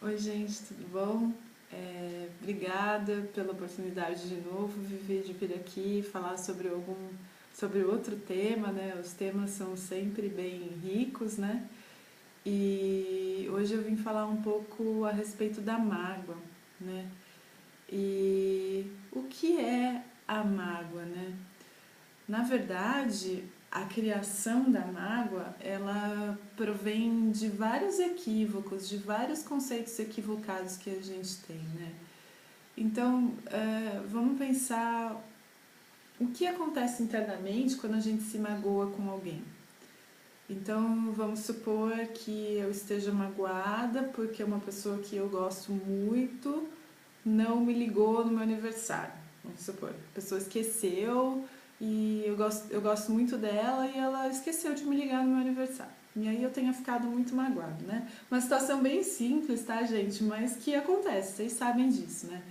Oi, gente, tudo bom? Obrigada pela oportunidade de novo, Vivi, de vir aqui falar sobre outro tema, né? Os temas são sempre bem ricos, né? E hoje eu vim falar um pouco a respeito da mágoa, né? E o que é a mágoa, né? Na verdade, a criação da mágoa, ela provém de vários equívocos, de vários conceitos equivocados que a gente tem, né? Então, vamos pensar o que acontece internamente quando a gente se magoa com alguém. Então, vamos supor que eu esteja magoada porque uma pessoa que eu gosto muito não me ligou no meu aniversário. Vamos supor, a pessoa esqueceu e eu gosto muito dela e ela esqueceu de me ligar no meu aniversário. E aí eu tenho ficado muito magoado, né? Uma situação bem simples, tá, gente? Mas que acontece, vocês sabem disso, né?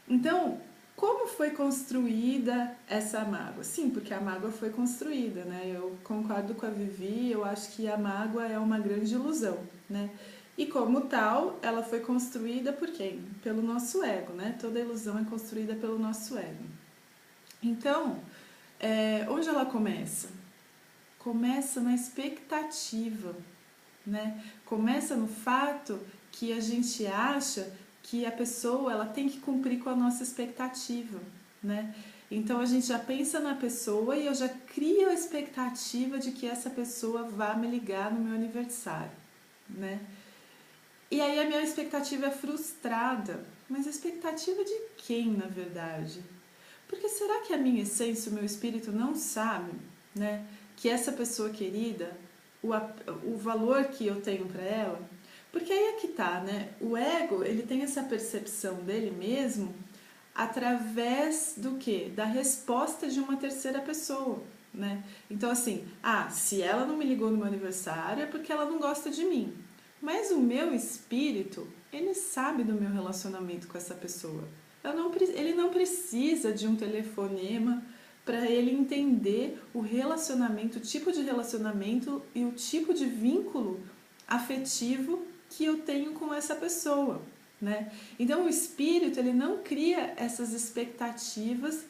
Então, como foi construída essa mágoa? Sim, porque a mágoa foi construída, né? Eu concordo com a Vivi, eu acho que a mágoa é uma grande ilusão, né? E como tal, ela foi construída por quem? Pelo nosso ego, né? Toda ilusão é construída pelo nosso ego. Então, onde ela começa? Começa na expectativa, né? Começa no fato que a gente acha que a pessoa ela tem que cumprir com a nossa expectativa, né? Então a gente já pensa na pessoa e eu já crio a expectativa de que essa pessoa vá me ligar no meu aniversário, né? E aí a minha expectativa é frustrada. Mas a expectativa de quem, na verdade? Porque será que a minha essência, o meu espírito não sabe, né, que essa pessoa querida, o valor que eu tenho para ela? Porque aí é que tá, né? O ego, ele tem essa percepção dele mesmo através do quê? Da resposta de uma terceira pessoa, né? Então assim, se ela não me ligou no meu aniversário é porque ela não gosta de mim. Mas o meu espírito, ele sabe do meu relacionamento com essa pessoa. Ele não precisa de um telefonema para ele entender o relacionamento, o tipo de relacionamento e o tipo de vínculo afetivo que eu tenho com essa pessoa, né? Então o espírito ele não cria essas expectativas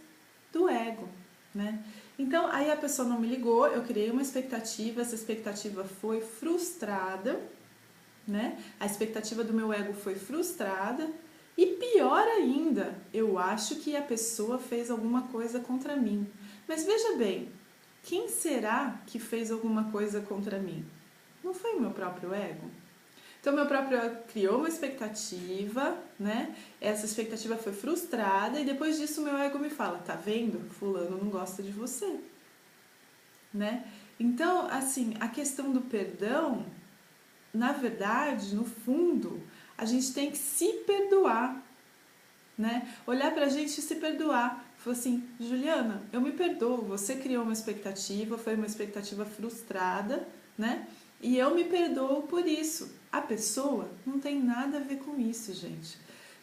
do ego, né? Então aí a pessoa não me ligou, eu criei uma expectativa, essa expectativa foi frustrada, né? A expectativa do meu ego foi frustrada e pior ainda, eu acho que a pessoa fez alguma coisa contra mim. Mas veja bem, quem será que fez alguma coisa contra mim? Não foi o meu próprio ego? Então, meu próprio ego criou uma expectativa, né? Essa expectativa foi frustrada e depois disso meu ego me fala, tá vendo? Fulano não gosta de você, né? Então, assim, a questão do perdão, na verdade, no fundo, a gente tem que se perdoar, né? Olhar pra gente e se perdoar. Falar assim, Juliana, eu me perdoo, você criou uma expectativa, foi uma expectativa frustrada, né? E eu me perdoo por isso. A pessoa não tem nada a ver com isso, gente.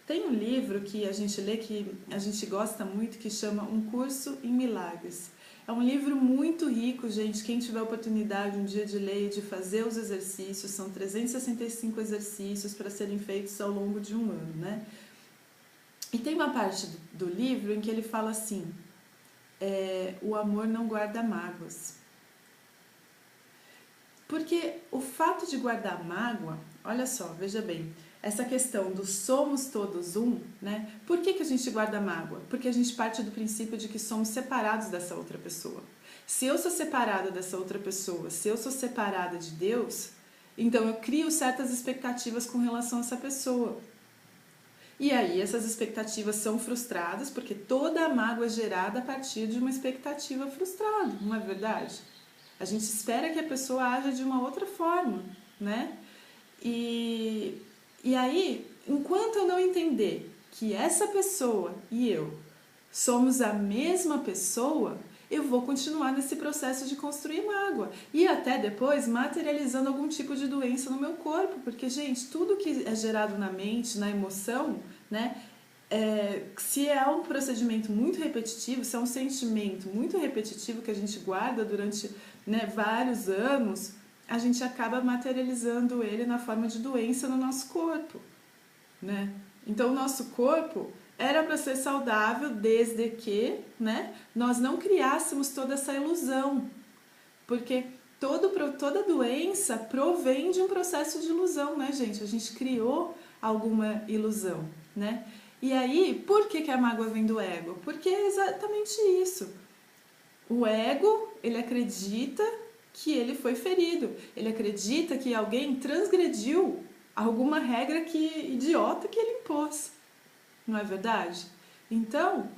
Tem um livro que a gente lê, que a gente gosta muito, que chama Um Curso em Milagres. É um livro muito rico, gente. Quem tiver oportunidade um dia de ler e de fazer os exercícios, são 365 exercícios para serem feitos ao longo de um ano, né? E tem uma parte do livro em que ele fala assim, o amor não guarda mágoas. Porque o fato de guardar mágoa, olha só, veja bem, essa questão do somos todos um, né? Por que a gente guarda mágoa? Porque a gente parte do princípio de que somos separados dessa outra pessoa. Se eu sou separada dessa outra pessoa, se eu sou separada de Deus, então eu crio certas expectativas com relação a essa pessoa. E aí essas expectativas são frustradas, porque toda a mágoa é gerada a partir de uma expectativa frustrada, não é verdade? A gente espera que a pessoa haja de uma outra forma, né? E, e aí, enquanto eu não entender que essa pessoa e eu somos a mesma pessoa, eu vou continuar nesse processo de construir mágoa e até depois materializando algum tipo de doença no meu corpo, porque, gente, tudo que é gerado na mente, na emoção, né, se é um procedimento muito repetitivo, se é um sentimento muito repetitivo que a gente guarda durante, né, vários anos, a gente acaba materializando ele na forma de doença no nosso corpo, né? Então, o nosso corpo era para ser saudável desde que, né, nós não criássemos toda essa ilusão, porque toda doença provém de um processo de ilusão, né, gente? A gente criou alguma ilusão, né? E aí, por que a mágoa vem do ego? Porque é exatamente isso. O ego, ele acredita que ele foi ferido, ele acredita que alguém transgrediu alguma regra idiota que ele impôs, não é verdade? Então,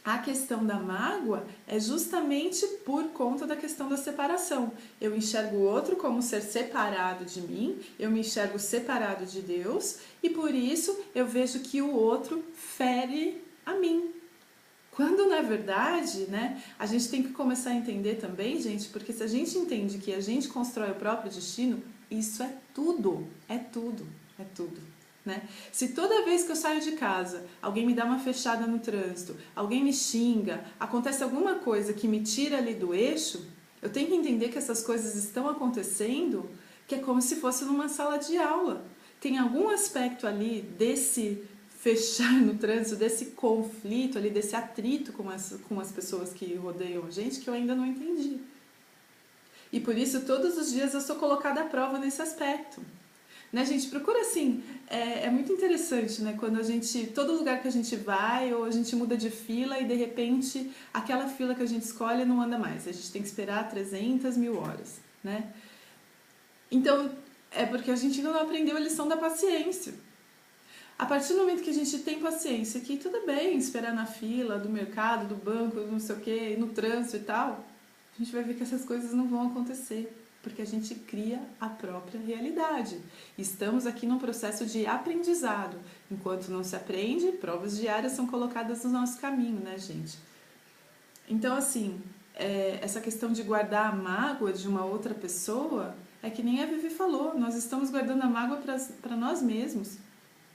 a questão da mágoa é justamente por conta da questão da separação. Eu enxergo o outro como ser separado de mim, eu me enxergo separado de Deus e por isso eu vejo que o outro fere a mim. Quando na verdade, né, a gente tem que começar a entender também, gente, porque se a gente entende que a gente constrói o próprio destino, isso é tudo, é tudo, é tudo. Né? Se toda vez que eu saio de casa, alguém me dá uma fechada no trânsito, alguém me xinga, acontece alguma coisa que me tira ali do eixo, eu tenho que entender que essas coisas estão acontecendo, que é como se fosse numa sala de aula. Tem algum aspecto ali desse fechar no trânsito, desse conflito ali, desse atrito com as pessoas que rodeiam a gente, que eu ainda não entendi. E por isso, todos os dias eu sou colocada à prova nesse aspecto. Né, gente? Procura assim, é muito interessante, né? Quando todo lugar que a gente vai, ou a gente muda de fila e de repente aquela fila que a gente escolhe não anda mais. A gente tem que esperar 300.000 horas, né? Então, é porque a gente ainda não aprendeu a lição da paciência. A partir do momento que a gente tem paciência, que tudo bem esperar na fila do mercado, do banco, não sei o que, no trânsito e tal, a gente vai ver que essas coisas não vão acontecer, porque a gente cria a própria realidade. Estamos aqui num processo de aprendizado. Enquanto não se aprende, provas diárias são colocadas no nosso caminho, né, gente? Então, assim, essa questão de guardar a mágoa de uma outra pessoa, é que nem a Vivi falou, nós estamos guardando a mágoa para nós mesmos.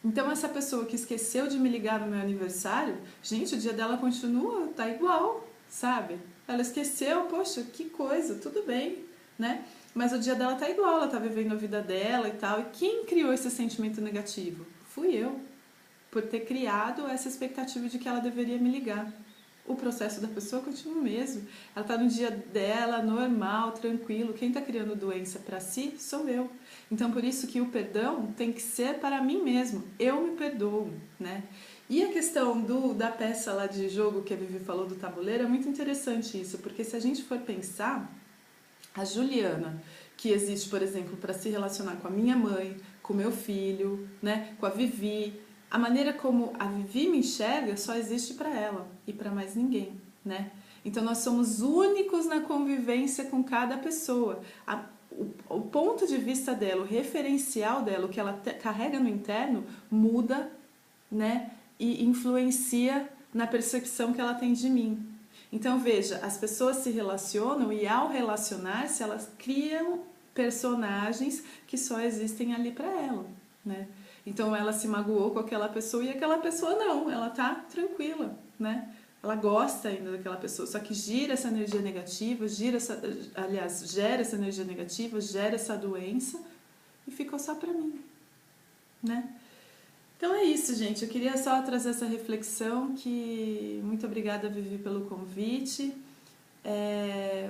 Então, essa pessoa que esqueceu de me ligar no meu aniversário, gente, o dia dela continua, tá igual, sabe? Ela esqueceu, poxa, que coisa, tudo bem, né? Mas o dia dela tá igual, ela tá vivendo a vida dela e tal. E quem criou esse sentimento negativo? Fui eu, por ter criado essa expectativa de que ela deveria me ligar. O processo da pessoa continua o mesmo. Ela tá no dia dela, normal, tranquilo. Quem tá criando doença para si sou eu. Então, por isso que o perdão tem que ser para mim mesmo. Eu me perdoo, né? E a questão da peça lá de jogo que a Vivi falou do tabuleiro é muito interessante isso, porque se a gente for pensar, a Juliana, que existe, por exemplo, para se relacionar com a minha mãe, com o meu filho, né, com a Vivi, a maneira como a Vivi me enxerga só existe para ela e para mais ninguém, né? Então nós somos únicos na convivência com cada pessoa. O ponto de vista dela, o referencial dela, o que ela carrega no interno, muda, né? E influencia na percepção que ela tem de mim. Então veja, as pessoas se relacionam e ao relacionar-se elas criam personagens que só existem ali para ela, né? Então ela se magoou com aquela pessoa e aquela pessoa não, ela tá tranquila, né? Ela gosta ainda daquela pessoa, só que gira essa energia negativa, gera essa energia negativa, gera essa doença e ficou só pra mim, né? Então é isso, gente. Eu queria só trazer essa reflexão que muito obrigada, Vivi, pelo convite.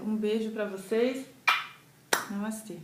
Um beijo pra vocês. Namastê.